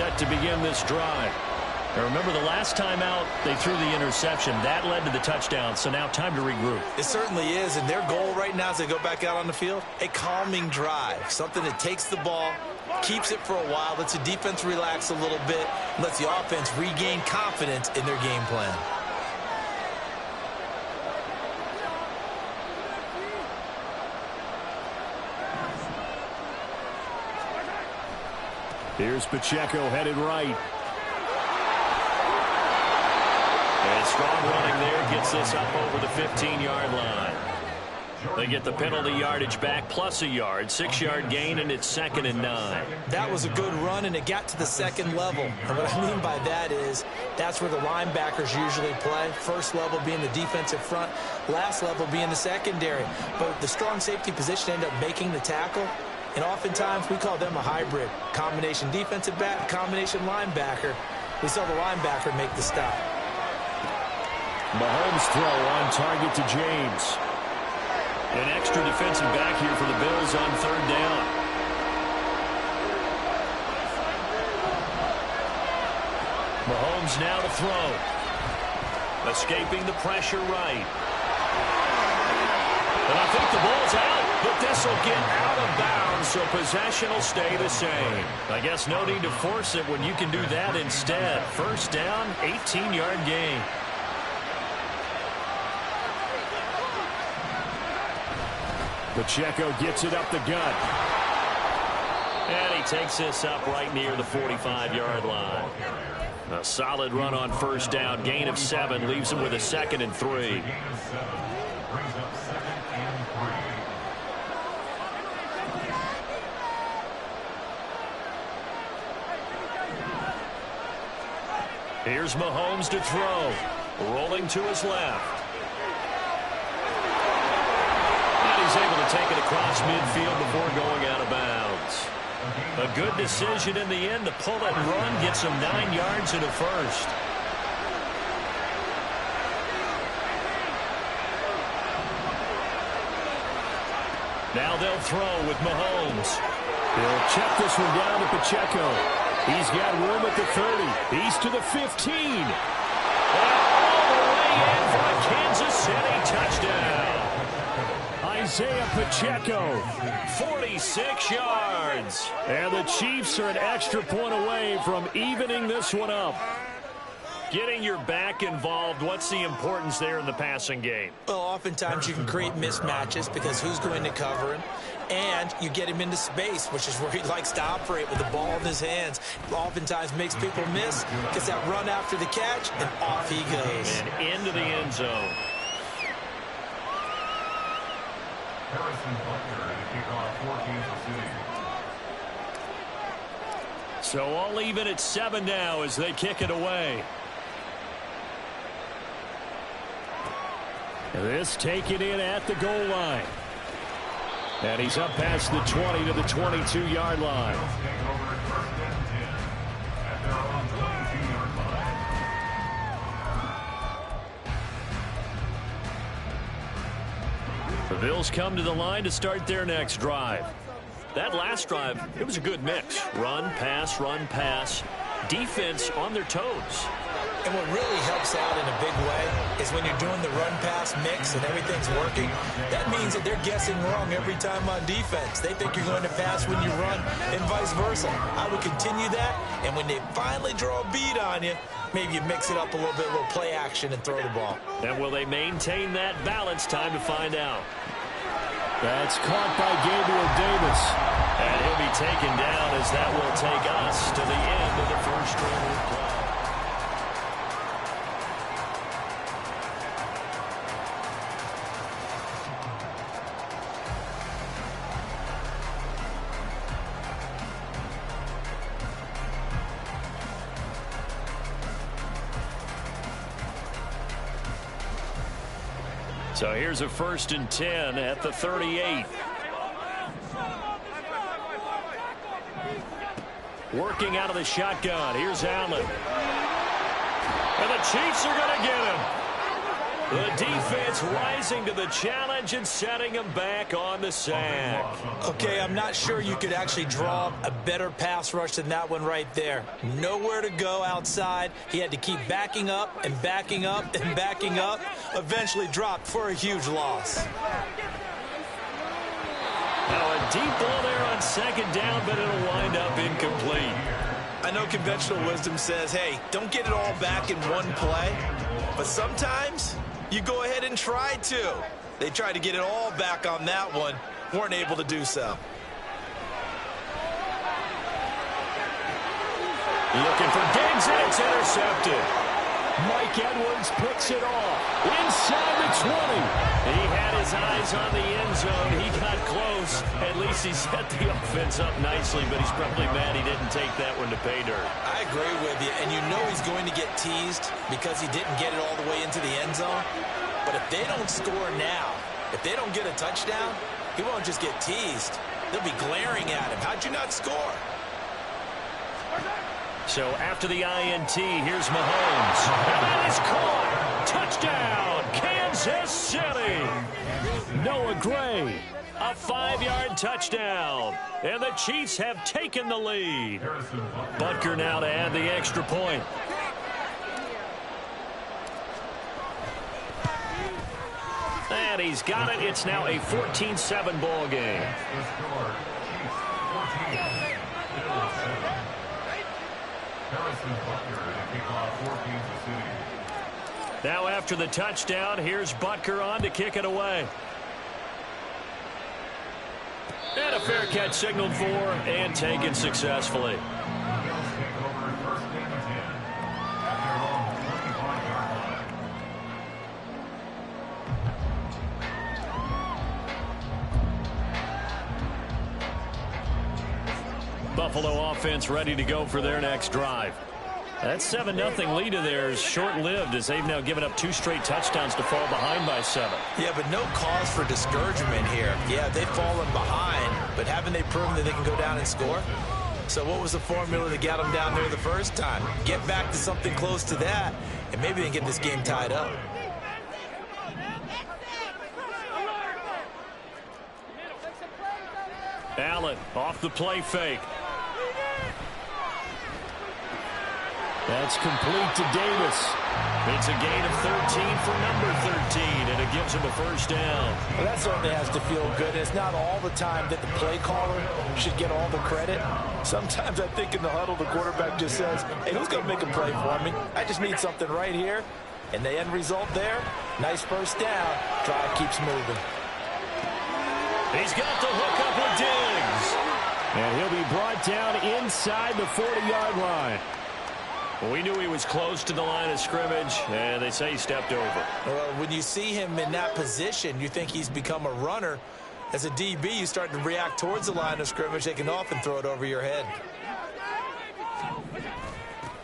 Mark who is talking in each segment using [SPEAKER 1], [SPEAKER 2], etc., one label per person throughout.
[SPEAKER 1] set to begin this drive. Now remember, the last time out, they threw the interception. That led to the touchdown, so now time to regroup.
[SPEAKER 2] It certainly is, and their goal right now as they go back out on the field, a calming drive, something that takes the ball, keeps it for a while, lets the defense relax a little bit, and lets the offense regain confidence in their game plan.
[SPEAKER 1] Here's Pacheco headed right. And strong running there gets this up over the 15-yard line. They get the penalty yardage back plus a yard, 6-yard gain, and it's 2nd and 9.
[SPEAKER 2] That was a good run, and it got to the second level. And what I mean by that is that's where the linebackers usually play. First level being the defensive front, last level being the secondary. But the strong safety position ended up making the tackle. And oftentimes we call them a hybrid. Combination defensive back, combination linebacker. We saw the linebacker make the stop.
[SPEAKER 1] Mahomes throw on target to James. An extra defensive back here for the Bills on 3rd down. Mahomes now to throw. Escaping the pressure right. And I think the ball's out, but this will get out of bounds, so possession will stay the same. I guess no need to force it when you can do that instead. 1st down, 18-yard gain. Pacheco gets it up the gut. And he takes this up right near the 45-yard line. A solid run on 1st down, gain of 7, leaves him with a 2nd and 3. Here's Mahomes to throw. Rolling to his left. And he's able to take it across midfield before going out of bounds. A good decision in the end to pull it and run. Gets him 9 yards and a 1st. Now they'll throw with Mahomes. He'll check this one down to Pacheco. He's got room at the 30. He's to the 15. And all the way in for a Kansas City touchdown. Isaiah Pacheco, 46 yards. And the Chiefs are an extra point away from evening this one up. Getting your back involved, what's the importance there in the passing game?
[SPEAKER 2] Well, oftentimes you can create mismatches because who's going to cover him? And you get him into space, which is where he likes to operate with the ball in his hands. Oftentimes makes people miss, gets that run after the catch, and off he goes.
[SPEAKER 1] And into the end zone. So all even at 7 now as they kick it away. This taken in at the goal line. And he's up past the 20 to the 22-yard line. The Bills come to the line to start their next drive. That last drive, it was a good mix. Run, pass, defense on their toes.
[SPEAKER 2] And what really helps out in a big way is when you're doing the run-pass mix and everything's working, that means that they're guessing wrong every time on defense. They think you're going to pass when you run and vice versa. I would continue that, and when they finally draw a beat on you, maybe you mix it up a little bit, a little play action and throw the ball.
[SPEAKER 1] And will they maintain that balance? Time to find out. That's caught by Gabriel Davis. And he'll be taken down as that will take us to the end of the first quarter. So here's a 1st and 10 at the 38. Working out of the shotgun. Here's Allen. And the Chiefs are going to get him. The defense rising to the challenge and setting him back on the sack.
[SPEAKER 2] Okay, I'm not sure you could actually draw a better pass rush than that one right there. Nowhere to go outside. He had to keep backing up and backing up and backing up. Eventually dropped for a huge loss.
[SPEAKER 1] Now a deep ball there on second down, but it'll wind up incomplete.
[SPEAKER 2] I know conventional wisdom says, hey, don't get it all back in one play. But sometimes you go ahead and try to. They tried to get it all back on that one. Weren't able to do so.
[SPEAKER 1] Looking for Diggs, and it's intercepted. Mike Edwards picks it off. Inside the 20. He had his eyes on the end zone. He got close. At least he set the offense up nicely, but he's probably mad he didn't take that one to pay dirt.
[SPEAKER 2] I agree with you, and you know he's going to get teased because he didn't get it all the way into the end zone. But if they don't score now, if they don't get a touchdown, he won't just get teased. They'll be glaring at him. How'd you not score?
[SPEAKER 1] So after the INT, here's Mahomes. And that is caught. Touchdown, Kansas City. Noah Gray, a 5-yard touchdown. And the Chiefs have taken the lead. Butker now to add the extra point. And he's got it. It's now a 14-7 ball game. Now after the touchdown, here's Butker on to kick it away. And a fair catch signaled for and taken successfully. Buffalo offense ready to go for their next drive. That 7-0 lead of theirs short-lived as they've now given up 2 straight touchdowns to fall behind by 7.
[SPEAKER 2] Yeah, but no cause for discouragement here. Yeah, they've fallen behind, but haven't they proven that they can go down and score? So what was the formula that got them down there the first time? Get back to something close to that, and maybe they can get this game tied up.
[SPEAKER 1] Allen off the play fake. That's complete to Davis. It's a gain of 13 for number 13, and it gives him a first down.
[SPEAKER 2] Well, that certainly has to feel good. It's not all the time that the play caller should get all the credit. Sometimes I think in the huddle, the quarterback just says, hey, who's going to make a play for me? I just need something right here. And the end result there, nice first down. Drive keeps moving.
[SPEAKER 1] He's got the hook up with Diggs. And he'll be brought down inside the 40-yard line. Well, we knew he was close to the line of scrimmage, and they say he stepped over.
[SPEAKER 2] Well, when you see him in that position, you think he's become a runner. As a DB, you start to react towards the line of scrimmage. They can often throw it over your head.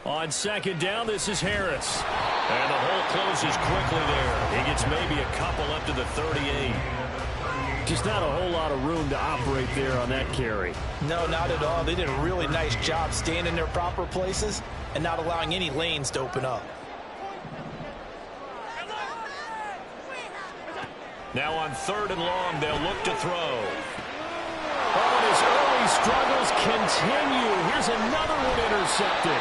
[SPEAKER 1] On second down, this is Harris. And the hole closes quickly there. He gets maybe a couple up to the 38. Just not a whole lot of room to operate there on that carry.
[SPEAKER 2] No, not at all. They did a really nice job staying in their proper places and not allowing any lanes to open up.
[SPEAKER 1] Now on 3rd and long, they'll look to throw. Oh, and his early struggles continue. Here's another one intercepted.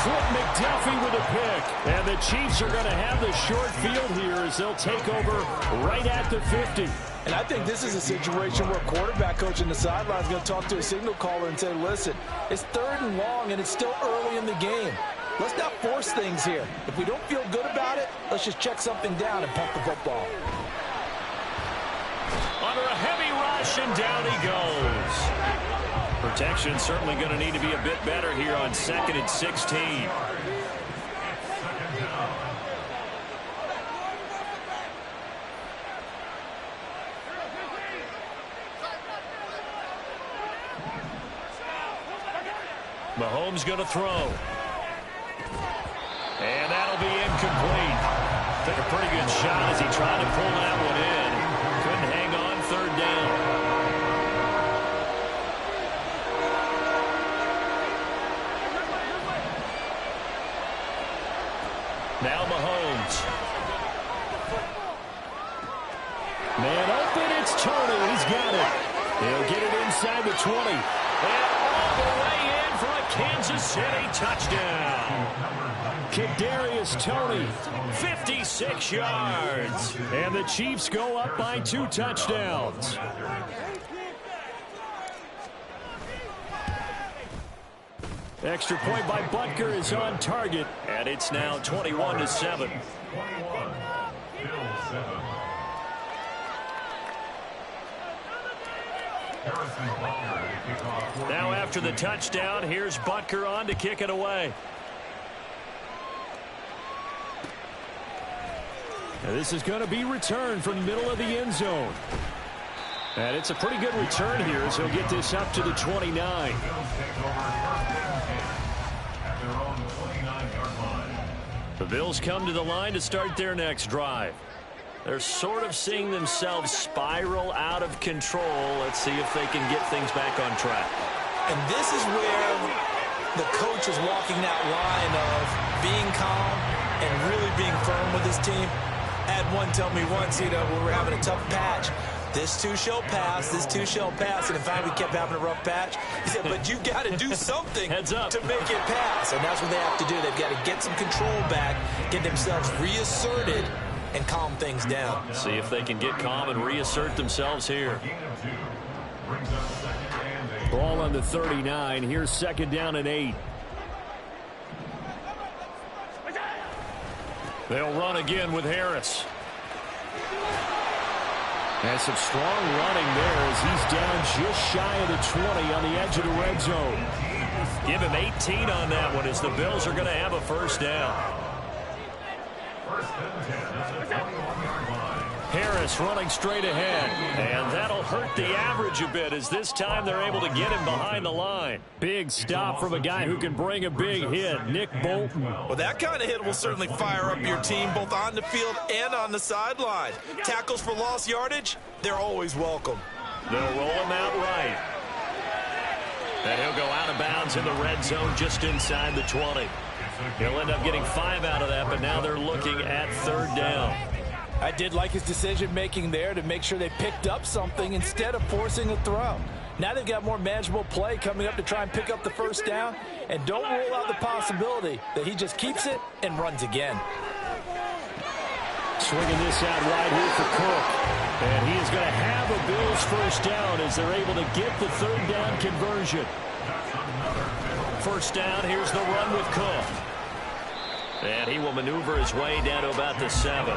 [SPEAKER 1] Trent McDuffie with a pick. And the Chiefs are going to have the short field here as they'll take over right at the 50.
[SPEAKER 2] And I think this is a situation where quarterback coach in the sideline is going to talk to a signal caller and say, listen, it's 3rd and long and it's still early in the game. Let's not force things here. If we don't feel good about it, let's just check something down and punt the football.
[SPEAKER 1] Under a heavy rush, and down he goes. Protection certainly going to need to be a bit better here on 2nd and 16. Mahomes going to throw. And that'll be incomplete. Took a pretty good shot as he tried to pull that one in. Couldn't hang on 3rd down. Now Mahomes. Man open, it's Tony. He's got it. He'll get it inside the 20. And all the way in for a Kansas City touchdown. Kadarius Toney, 56 yards. And the Chiefs go up by 2 touchdowns. Extra point by Butker is on target. And it's now 21-7. Now after the touchdown, here's Butker on to kick it away. Now this is going to be returned from the middle of the end zone. And it's a pretty good return here as he'll get this up to the 29. The Bills come to the line to start their next drive. They're sort of seeing themselves spiral out of control. Let's see if they can get things back on track.
[SPEAKER 2] And this is where the coach is walking that line of being calm and really being firm with his team. I had one tell me once, when we were having a tough patch, this too shall pass, this too shall pass. And in fact, we kept having a rough patch. He said, but you got to do something
[SPEAKER 1] Heads up
[SPEAKER 2] to make it pass. And that's what they have to do. They've got to get some control back, get themselves reasserted, and calm things down.
[SPEAKER 1] See if they can get calm and reassert themselves here. Ball on the 39. Here's 2nd down and 8. They'll run again with Harris. And some strong running there as he's down just shy of the 20 on the edge of the red zone. Give him 18 on that one as the Bills are going to have a first down. Harris running straight ahead, and that'll hurt the average a bit as this time they're able to get him behind the line. Big stop from a guy who can bring a big hit, Nick Bolton.
[SPEAKER 2] Well, that kind of hit will certainly fire up your team both on the field and on the sideline. Tackles for lost yardage, they're always welcome.
[SPEAKER 1] They'll roll him out right. And he'll go out of bounds in the red zone just inside the 20. He'll end up getting 5 out of that, but now they're looking at 3rd down.
[SPEAKER 3] I did like his decision-making there to make sure they picked up something instead of forcing a throw. Now they've got more manageable play coming up to try and pick up the first down, and don't rule out the possibility that he just keeps it and runs again.
[SPEAKER 1] Swinging this out wide here for Cook. And he is going to have a Bills first down as they're able to get the 3rd down conversion. First down, here's the run with Cook. And he will maneuver his way down to about the 7.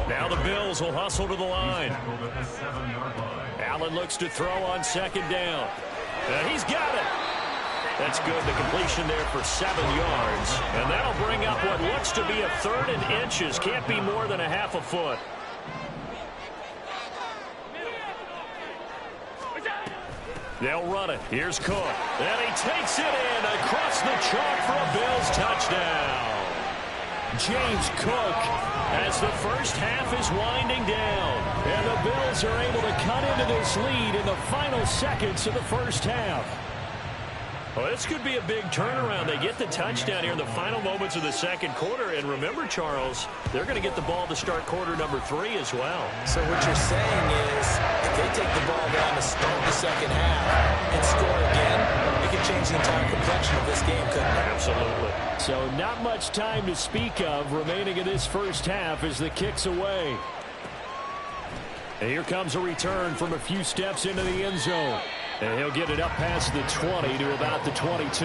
[SPEAKER 1] Now the Bills will hustle to the line. Allen looks to throw on 2nd down. And he's got it. That's good. The completion there for 7 yards. And that'll bring up what looks to be a 3rd and inches. Can't be more than a half a foot. They'll run it. Here's Cook. And he takes it in across the chalk for a Bills touchdown. James Cook as the first half is winding down. And the Bills are able to cut into this lead in the final seconds of the first half. Well, this could be a big turnaround. They get the touchdown here in the final moments of the 2nd quarter. And remember, Charles, they're going to get the ball to start quarter number 3 as well.
[SPEAKER 2] So what you're saying is if they take the ball down to start the 2nd half and score again, it could change the entire complexion of this game, couldn't it?
[SPEAKER 1] Absolutely. So not much time to speak of remaining in this first half as the kick's away. And here comes a return from a few steps into the end zone. And he'll get it up past the 20 to about the 22.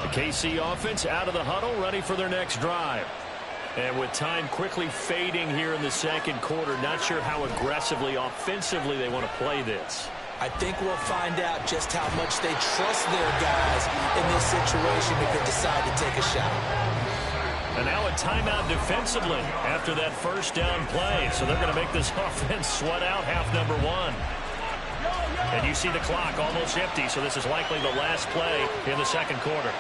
[SPEAKER 1] The KC offense out of the huddle, ready for their next drive. And with time quickly fading here in the 2nd quarter, not sure how aggressively, offensively they want to play this.
[SPEAKER 2] I think we'll find out just how much they trust their guys in this situation if they decide to take a shot.
[SPEAKER 1] And now a timeout defensively after that first down play. So they're going to make this offense sweat out half number 1. And you see the clock almost empty, so this is likely the last play in the 2nd quarter.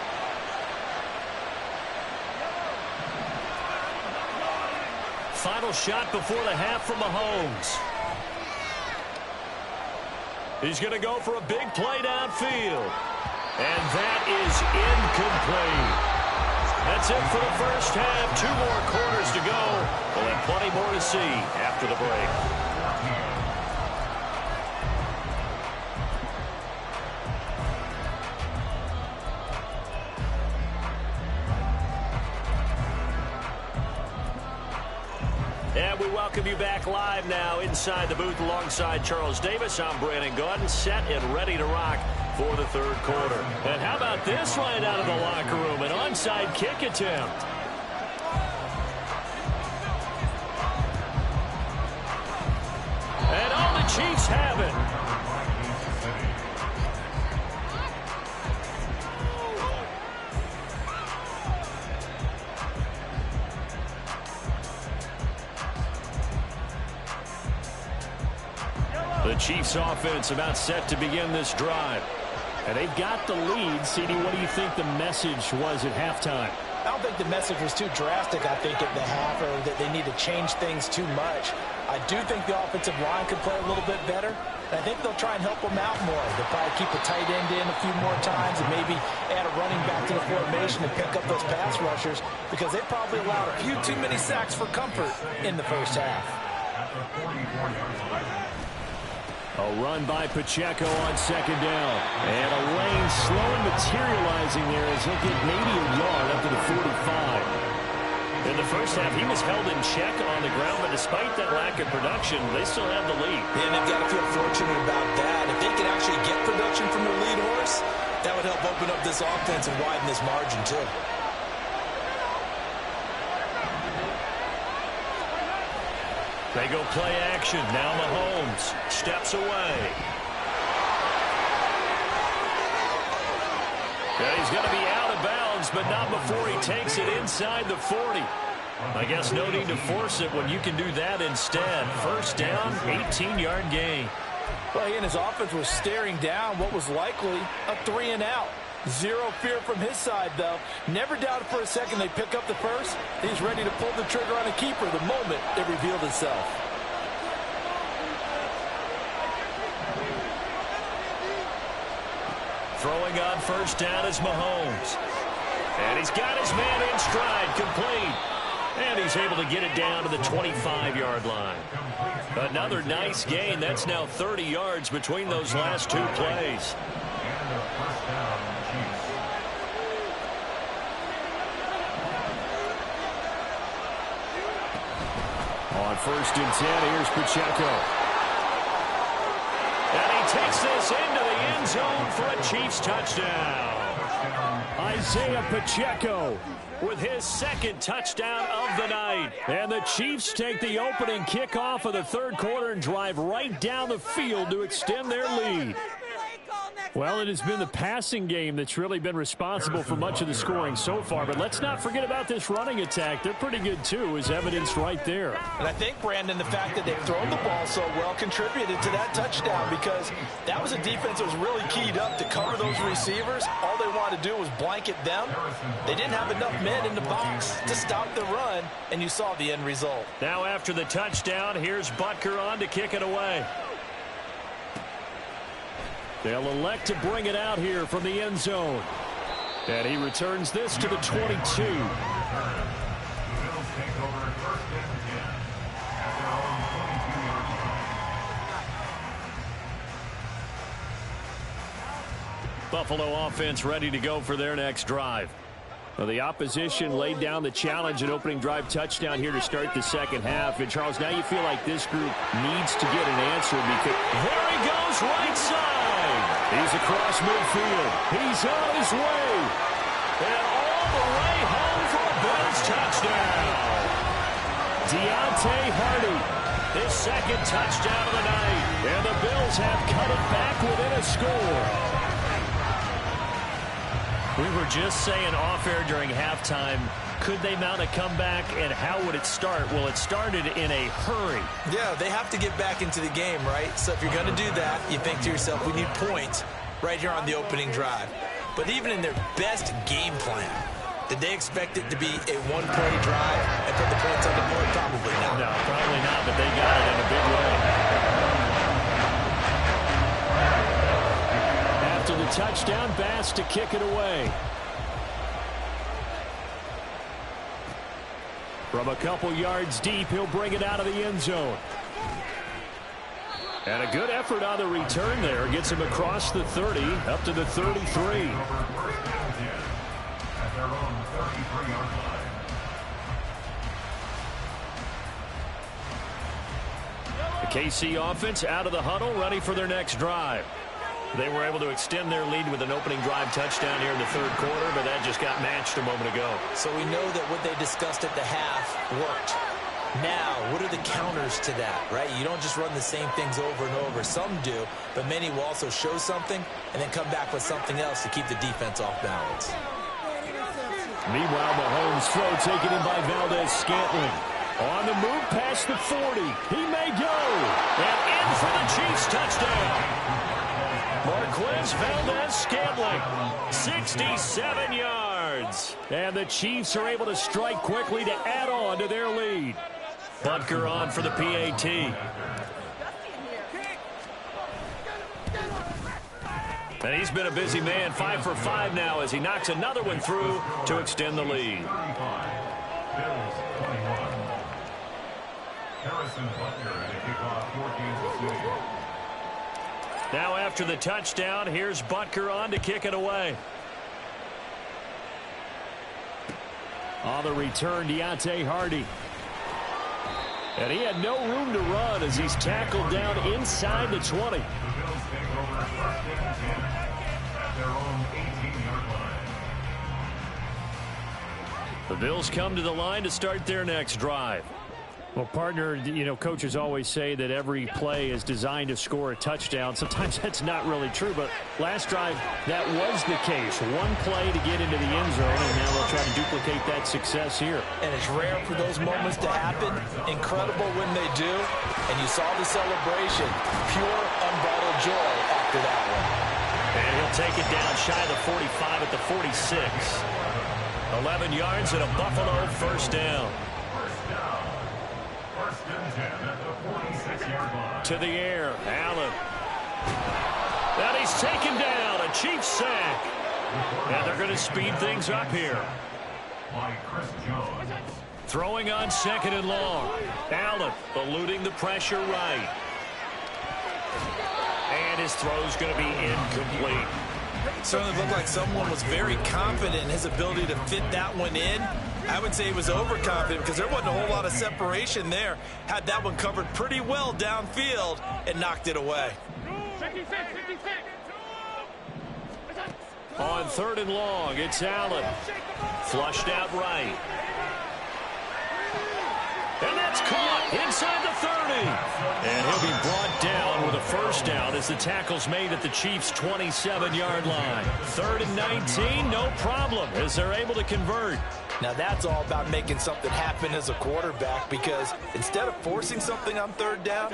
[SPEAKER 1] Final shot before the half from Mahomes. He's going to go for a big play downfield. And that is incomplete. That's it for the first half. 2 more quarters to go. We'll have plenty more to see after the break. And we welcome you back live now inside the booth alongside Charles Davis. I'm Brandon Gaudin, set and ready to rock for the third quarter. And how about this right out of the locker room? An onside kick attempt. And all the Chiefs have it. The Chiefs offense about set to begin this drive. And they've got the lead. CD, what do you think the message was at halftime?
[SPEAKER 2] I don't think the message was too drastic, I think, at the half, or that they need to change things too much. I do think the offensive line could play a little bit better. And I think they'll try and help them out more. They'll probably keep a tight end in a few more times and maybe add a running back to the formation and pick up those pass rushers, because they probably allowed a few too many sacks for comfort in the first half.
[SPEAKER 1] A run by Pacheco on second down. And a lane slow materializing there as he'll get maybe a yard up to the 45. In the first half, he was held in check on the ground, but despite that lack of production, they still have the lead.
[SPEAKER 2] And they've got to feel fortunate about that. If they can actually get production from their lead horse, that would help open up this offense and widen this margin too.
[SPEAKER 1] They go play action. Now Mahomes steps away. Yeah, he's going to be out of bounds, but not before he takes it inside the 40. I guess no need to force it when you can do that instead. First down, 18-yard gain.
[SPEAKER 3] Well, he and his offense was staring down what was likely a 3-and-out. Zero fear from his side, though. Never doubted for a second they'd pick up the first. He's ready to pull the trigger on a keeper the moment it revealed itself.
[SPEAKER 1] Throwing on first down is Mahomes. And he's got his man in stride, complete. And he's able to get it down to the 25-yard line. Another nice gain. That's now 30 yards between those last 2 plays. On first and 10, here's Pacheco. And he takes this into the end zone for a Chiefs touchdown. Isaiah Pacheco with his second touchdown of the night. And the Chiefs take the opening kickoff of the third quarter and drive right down the field to extend their lead. Well, it has been the passing game that's really been responsible for much of the scoring so far. But let's not forget about this running attack. They're pretty good, too, as evidenced right there.
[SPEAKER 2] And I think, Brandon, the fact that they've thrown the ball so well contributed to that touchdown, because that was a defense that was really keyed up to cover those receivers. All they wanted to do was blanket them. They didn't have enough men in the box to stop the run, and you saw the end result.
[SPEAKER 1] Now after the touchdown, here's Butker on to kick it away. They'll elect to bring it out here from the end zone. And he returns this to the 22. Buffalo offense ready to go for their next drive. Well, the opposition laid down the challenge and opening drive touchdown here to start the second half. And, Charles, now you feel like this group needs to get an answer because there he goes right side. He's across midfield. He's on his way. And all the way home for a Bills touchdown. Deontay Hardy, his second touchdown of the night. And the Bills have cut it back within a score. We were just saying off-air during halftime, could they mount a comeback, and how would it start? Well, it started in a hurry.
[SPEAKER 2] Yeah, they have to get back into the game, right? So if you're going to do that, you think to yourself, we need points right here on the opening drive. But even in their best game plan, did they expect it to be a one-play drive and put the points on the board? Probably not.
[SPEAKER 1] No, probably not, but they got it in a big way. After the touchdown, Bass to kick it away. From a couple yards deep, he'll bring it out of the end zone. And a good effort on the return there. Gets him across the 30, up to the 33. The KC offense out of the huddle, ready for their next drive. They were able to extend their lead with an opening drive touchdown here in the third quarter, but that just got matched a moment ago.
[SPEAKER 2] So we know that what they discussed at the half worked. Now, what are the counters to that, right? You don't just run the same things over and over. Some do, but many will also show something and then come back with something else to keep the defense off balance.
[SPEAKER 1] Meanwhile, Mahomes' throw taken in by Valdez-Scantling. On the move past the 40. He may go. And in for the Chiefs touchdown. Marquez Valdez-Scantling, 67 yards. And the Chiefs are able to strike quickly to add on to their lead. Butker on for the PAT. And he's been a busy man, 5 for 5 now as he knocks another one through to extend the lead. Now after the touchdown, here's Butker on to kick it away. On the return, Deontay Hardy. And he had no room to run as he's tackled down inside the 20. The Bills come to the line to start their next drive. Well, partner, you know, coaches always say that every play is designed to score a touchdown. Sometimes that's not really true, but last drive, that was the case. One play to get into the end zone, and now they'll try to duplicate that success here.
[SPEAKER 2] And it's rare for those moments to happen. Incredible when they do. And you saw the celebration. Pure, unbridled joy after that one.
[SPEAKER 1] And he'll take it down shy of the 45 at the 46. 11 yards and a Buffalo first down. To the air, Allen. And he's taken down, a Chiefs sack. And they're going to speed things up here. Throwing on second and long. Allen eluding the pressure right. And his throw's going to be incomplete.
[SPEAKER 2] Certainly looked like someone was very confident in his ability to fit that one in. I would say he was overconfident because there wasn't a whole lot of separation there. Had that one covered pretty well downfield and knocked it away.
[SPEAKER 1] On third and long, it's Allen. Flushed out right. And that's caught inside the 30. And he'll be brought down with a first down as the tackle's made at the Chiefs' 27-yard line. 3rd and 19, no problem as they're able to convert.
[SPEAKER 2] Now that's all about making something happen as a quarterback, because instead of forcing something on third down,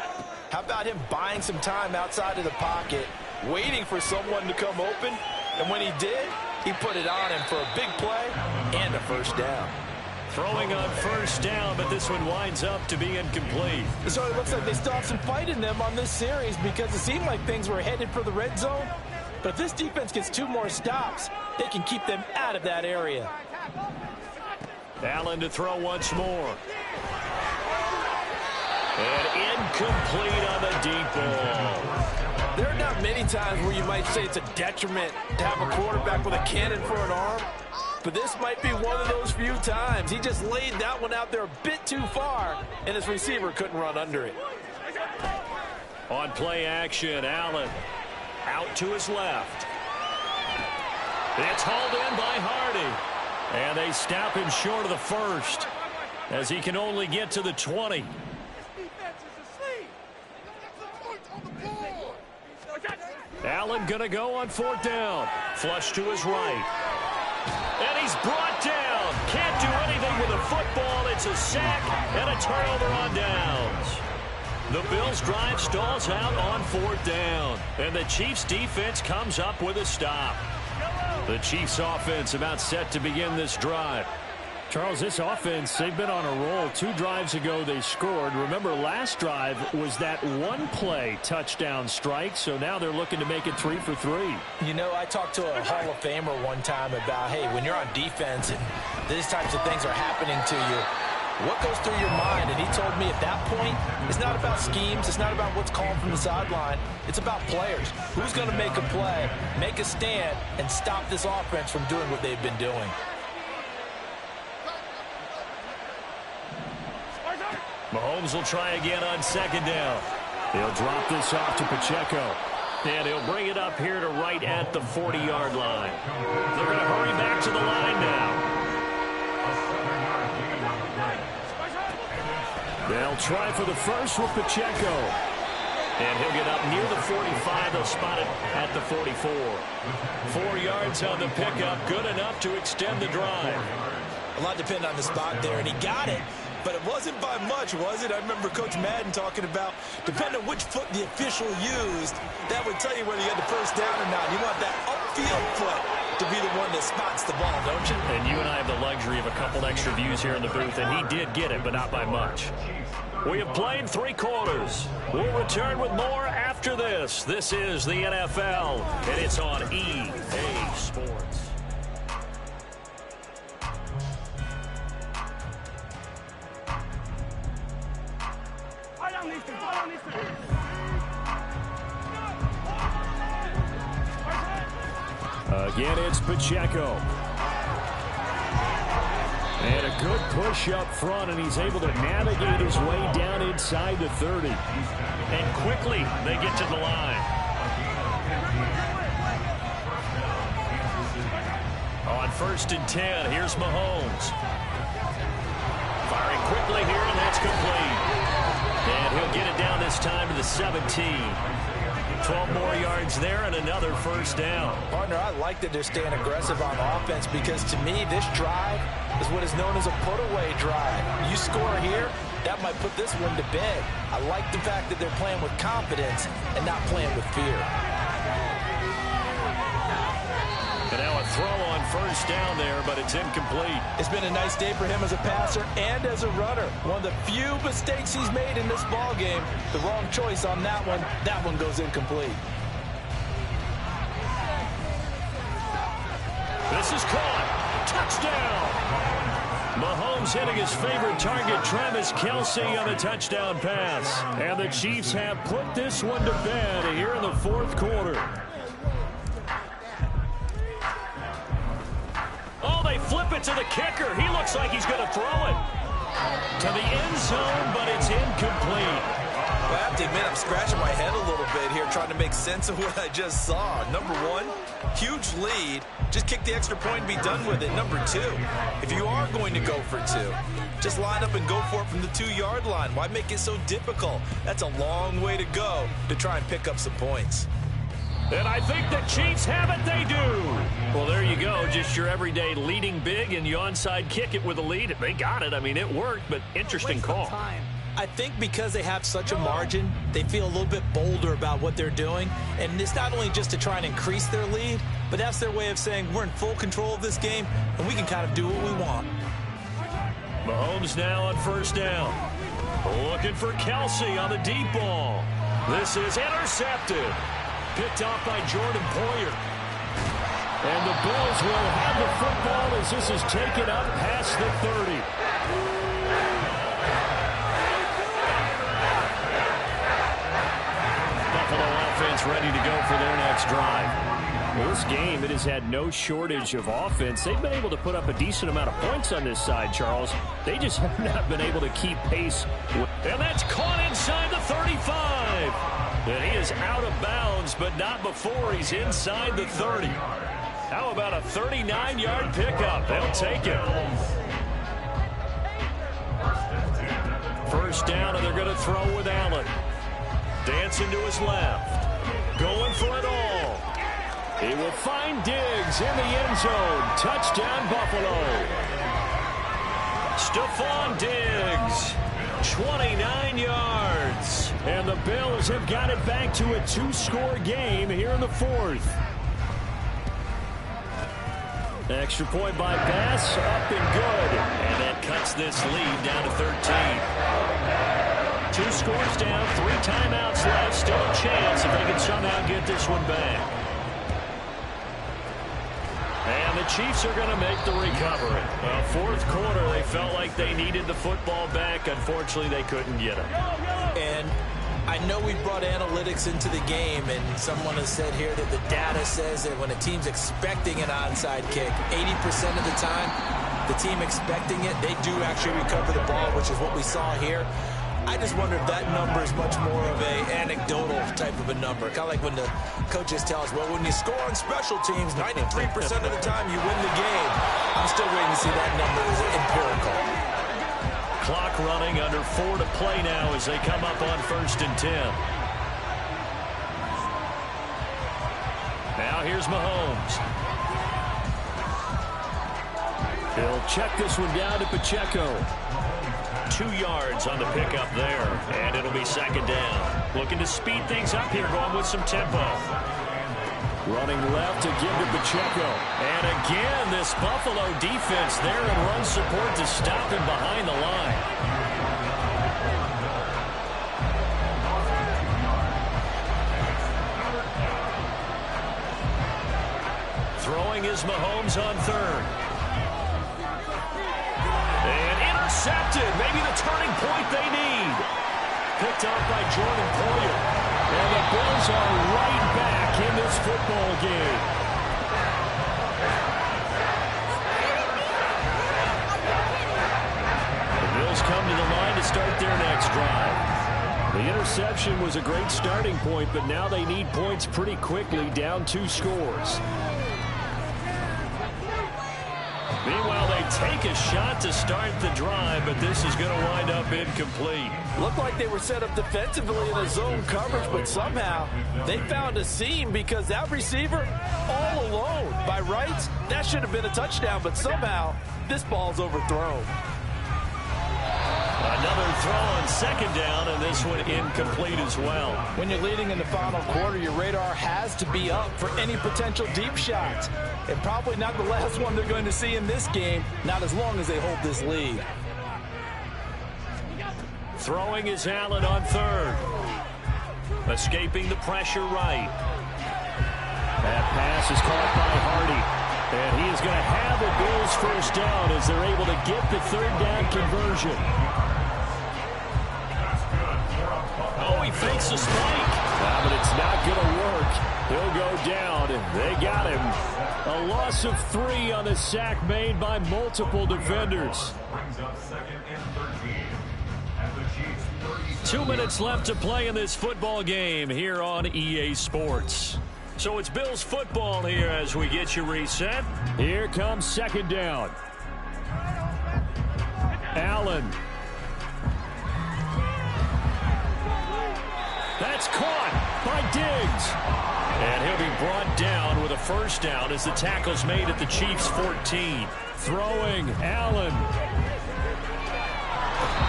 [SPEAKER 2] how about him buying some time outside of the pocket, waiting for someone to come open, and when he did, he put it on him for a big play and a first down.
[SPEAKER 1] Throwing on first down, but this one winds up to be incomplete.
[SPEAKER 2] So it looks like they still have some fight in them on this series, because it seemed like things were headed for the red zone. But if this defense gets 2 more stops, they can keep them out of that area.
[SPEAKER 1] Allen to throw once more. And incomplete on the deep ball.
[SPEAKER 2] There are not many times where you might say it's a detriment to have a quarterback with a cannon for an arm. But this might be one of those few times. He just laid that one out there a bit too far, and his receiver couldn't run under it.
[SPEAKER 1] On play action, Allen out to his left. It's hauled in by Hardy. And they stop him short of the first as he can only get to the 20. Allen going to go on 4th down. Flush to his right. And he's brought down. Can't do anything with a football. It's a sack and a turnover on downs. The Bills' drive stalls out on 4th down. And the Chiefs' defense comes up with a stop. The Chiefs' offense about set to begin this drive. Charles, this offense, they've been on a roll. 2 drives ago, they scored. Remember, last drive was that one-play touchdown strike, so now they're looking to make it 3 for 3.
[SPEAKER 2] You know, I talked to a Hall of Famer one time about, hey, when you're on defense and these types of things are happening to you, What goes through your mind? And he told me at that point, it's not about schemes. It's not about what's called from the sideline. It's about players. Who's going to make a play, make a stand, and stop this offense from doing what they've been doing.
[SPEAKER 1] Mahomes will try again on second down. He'll drop this off to Pacheco. And he'll bring it up here to right at the 40-yard line. They're going to hurry back to the line now. They'll try for the first with Pacheco. And he'll get up near the 45. They'll spot it at the 44. 4 yards on the pickup. Good enough to extend the drive.
[SPEAKER 2] A lot depended on the spot there, and he got it. But it wasn't by much, was it? I remember Coach Madden talking about, depending on which foot the official used, that would tell you whether you had the first down or not. You want that upfield foot to be the one that spots the ball, don't you?
[SPEAKER 1] And you and I have the luxury of a couple extra views here in the booth, and he did get it, but not by much. We have played 3 quarters. We'll return with more after this. This is the NFL, and it's on EA Sports. Again, it's Pacheco. And a good push up front, and he's able to navigate his way down inside the 30. And quickly, they get to the line. On 1st and 10, here's Mahomes. Firing quickly here, and that's complete. And he'll get it down this time to the 17. 12 more yards there and another first down.
[SPEAKER 2] Partner, I like that they're staying aggressive on offense because to me, this drive is what is known as a put-away drive. You score here, that might put this one to bed. I like the fact that they're playing with confidence and not playing with fear.
[SPEAKER 1] And now a throw on 1st down there, but it's incomplete.
[SPEAKER 2] It's been a nice day for him as a passer and as a runner. One of the few mistakes he's made in this ball game. The wrong choice on that one. That one goes incomplete.
[SPEAKER 1] This is caught. Touchdown. Mahomes hitting his favorite target, Travis Kelce, on the touchdown pass. And the Chiefs have put this one to bed here in the 4th quarter. Oh, they flip it to the kicker. He looks like he's going to throw it to the end zone, but it's incomplete.
[SPEAKER 2] Well, I have to admit, I'm scratching my head a little bit here trying to make sense of what I just saw. Number 1, huge lead. Just kick the extra point and be done with it. Number 2, if you are going to go for 2, just line up and go for it from the 2-yard line. Why make it so difficult? That's a long way to go to try and pick up some points.
[SPEAKER 1] And I think the Chiefs have it. They do. Well, there you go. Just your everyday leading big, and you onside kick it with a lead. They got it. I mean, it worked, but interesting call.
[SPEAKER 2] I think because they have such a margin, they feel a little bit bolder about what they're doing. And it's not only just to try and increase their lead, but that's their way of saying we're in full control of this game, and we can kind of do what we want.
[SPEAKER 1] Mahomes now on 1st down. Looking for Kelce on the deep ball. This is intercepted. Picked off by Jordan Poyer. And the Bills will have the football as this is taken up past the 30. Buffalo offense ready to go for their next drive. Well, this game, it has had no shortage of offense. They've been able to put up a decent amount of points on this side, Charles. They just have not been able to keep pace. And that's caught inside the 35. And he is out of bounds, but not before he's inside the 30. How about a 39-yard pickup? They'll take it. 1st down, and they're going to throw with Allen. Dancing to his left. Going for it all. He will find Diggs in the end zone. Touchdown, Buffalo. Stephon Diggs. 29 yards. And the Bills have got it back to a 2-score game here in the 4th. Extra point by Bass, up and good. And that cuts this lead down to 13. 2 scores down, 3 timeouts left. Still a chance if they can somehow get this one back. And the Chiefs are going to make the recovery. Fourth quarter, they felt like they needed the football back. Unfortunately, they couldn't get it.
[SPEAKER 2] And I know we brought analytics into the game, and someone has said here that the data says that when a team's expecting an onside kick, 80% of the time, the team expecting it, they do actually recover the ball, which is what we saw here. I just wonder if that number is much more of a anecdotal type of a number. Kind of like when the coaches tell us, well, when you score on special teams, 93% of the time you win the game. I'm still waiting to see that number is empirical.
[SPEAKER 1] Clock running, under 4 to play now as they come up on 1st and 10. Now here's Mahomes. He'll check this one down to Pacheco. 2 yards on the pickup there, and it'll be 2nd down. Looking to speed things up here, going with some tempo. Running left to give to Pacheco. And again, this Buffalo defense there and run support to stop him behind the line. Throwing is Mahomes on 3rd. Intercepted. Maybe the turning point they need. Picked off by Jordan Poyer. And the Bills are right back in this football game. The Bills come to the line to start their next drive. The interception was a great starting point, but now they need points pretty quickly, down 2 scores. Meanwhile, they take a shot to start the drive, but this is going to wind up incomplete.
[SPEAKER 3] Looked like they were set up defensively in a zone coverage, but somehow they found a seam because that receiver all alone. By rights, that should have been a touchdown, but somehow this ball's overthrown.
[SPEAKER 1] Another throw on 2nd down, and this one incomplete as well.
[SPEAKER 3] When you're leading in the final quarter, your radar has to be up for any potential deep shots. And probably not the last one they're going to see in this game, not as long as they hold this lead.
[SPEAKER 1] Throwing is Allen on 3rd. Escaping the pressure right. That pass is caught by Hardy. And he is going to have the Bills 1st down as they're able to get the 3rd down conversion. Oh, he fakes a spike. But it's not going to work. He'll go down, and they got him. A loss of 3 on the sack made by multiple defenders. 2 minutes left to play in this football game here on EA Sports. So it's Bills football here as we get you reset. Here comes 2nd down. Allen. That's caught by Diggs. And he'll be brought down with a 1st down as the tackle's made at the Chiefs' 14. Throwing, Allen.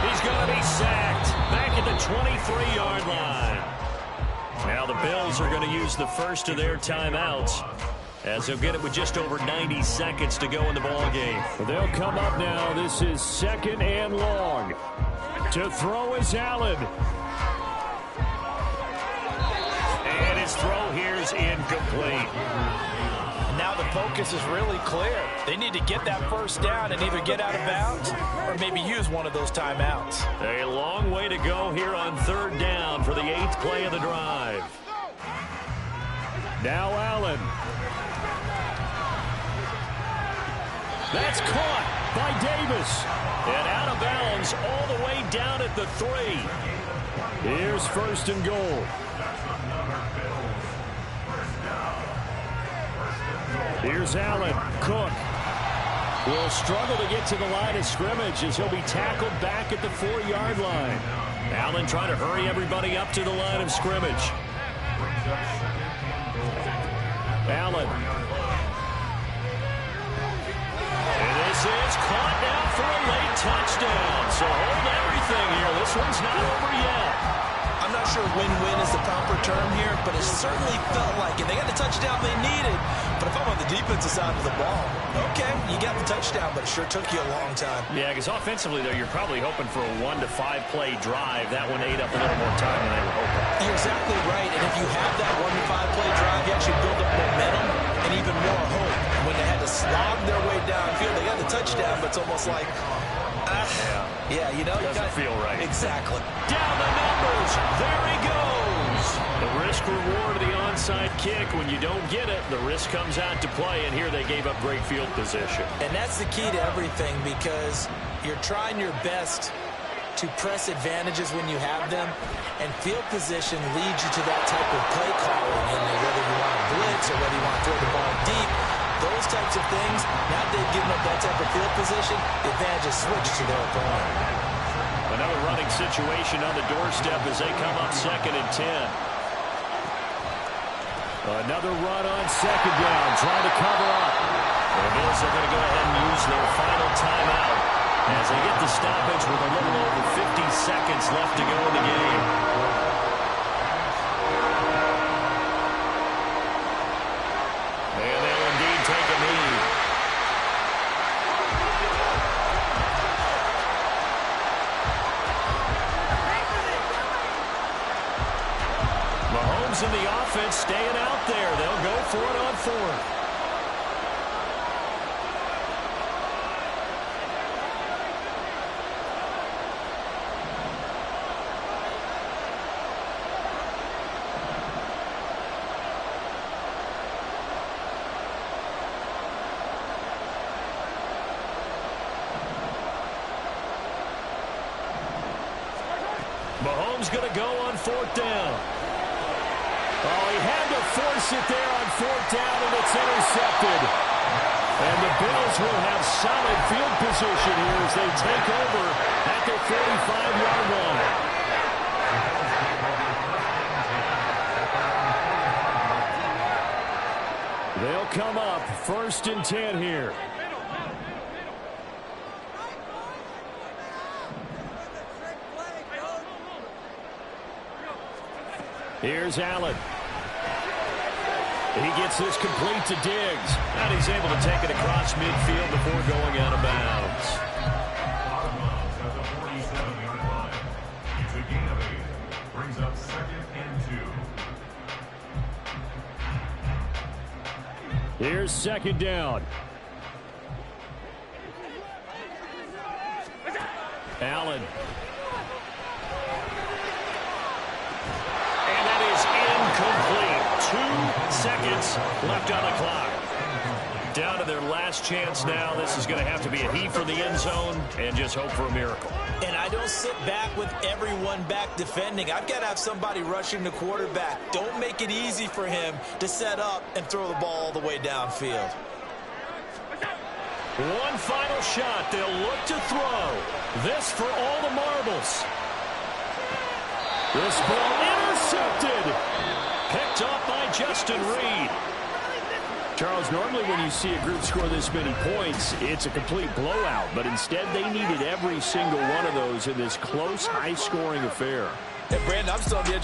[SPEAKER 1] He's going to be sacked back at the 23-yard line. Now the Bills are going to use the first of their timeouts as they'll get it with just over 90 seconds to go in the ball game. They'll come up now. This is 2nd and long. To throw is Allen. And his throw here is incomplete.
[SPEAKER 3] Now the focus is really clear. They need to get that 1st down and either get out of bounds or maybe use one of those timeouts.
[SPEAKER 1] A long way to go here on 3rd down for the 8th play of the drive. Now Allen. That's caught by Davis. And out of bounds all the way down at the 3. Here's 1st and goal. Here's Allen. Cook will struggle to get to the line of scrimmage as he'll be tackled back at the 4-yard line. Allen trying to hurry everybody up to the line of scrimmage. Allen. And this is caught now for a late touchdown. So hold everything here. This one's not over yet.
[SPEAKER 2] I'm not sure win-win is the proper term here, but it certainly felt like it. They got the touchdown they needed, but if I'm on the defensive side of the ball, okay, you got the touchdown, but it sure took you a long time.
[SPEAKER 1] Yeah, because offensively, though, you're probably hoping for a 1 to 5 play drive. That one ate up a little more time than they were hoping.
[SPEAKER 2] You're exactly right, and if you have that 1 to 5 play drive, you actually build up momentum and even more hope. When they had to slog It's almost like, yeah, you know.
[SPEAKER 1] Doesn't feel right.
[SPEAKER 2] Exactly.
[SPEAKER 1] Down the numbers. There he goes. The risk reward of the onside kick. When you don't get it, the risk comes out to play, and here they gave up great field position.
[SPEAKER 2] And that's the key to everything, because you're trying your best to press advantages when you have them, and field position leads you to that type of play calling, and whether you want to blitz or whether you want to throw the ball deep, those types of things. Now that they've given up that type of field position, the advantage is switched to their opponent.
[SPEAKER 1] Another running situation on the doorstep as they come up 2nd and 10. Another run on 2nd down, trying to cover up. The Bills are going to go ahead and use their final timeout as they get the stoppage with a little over 50 seconds left to go in the game. And they'll indeed take a knee. Mahomes and the offense staying out there. They'll go for it on 4th. Mahomes going to go on 4th down. Oh, he had to force it there on 4th down, and it's intercepted. And the Bills will have solid field position here as they take over at their 45-yard line. They'll come up 1st and 10 here. Here's Allen. He gets this complete to Diggs. And he's able to take it across midfield before going out of bounds.
[SPEAKER 4] It's a gain of 8. Brings up 2nd and 2.
[SPEAKER 1] Here's 2nd down. Allen. Incomplete. 2 seconds left on the clock. Down to their last chance now. This is going to have to be a heave for the end zone and just hope for a miracle.
[SPEAKER 2] And I don't sit back with everyone back defending. I've got to have somebody rushing the quarterback. Don't make it easy for him to set up and throw the ball all the way downfield.
[SPEAKER 1] One final shot. They'll look to throw. This for all the marbles. This ball intercepted. Picked off by Justin Reed. Charles, normally when you see a group score this many points, it's a complete blowout. But instead, they needed every single one of those in this close, high-scoring affair.
[SPEAKER 2] Hey, Brandon, I'm still on the edge.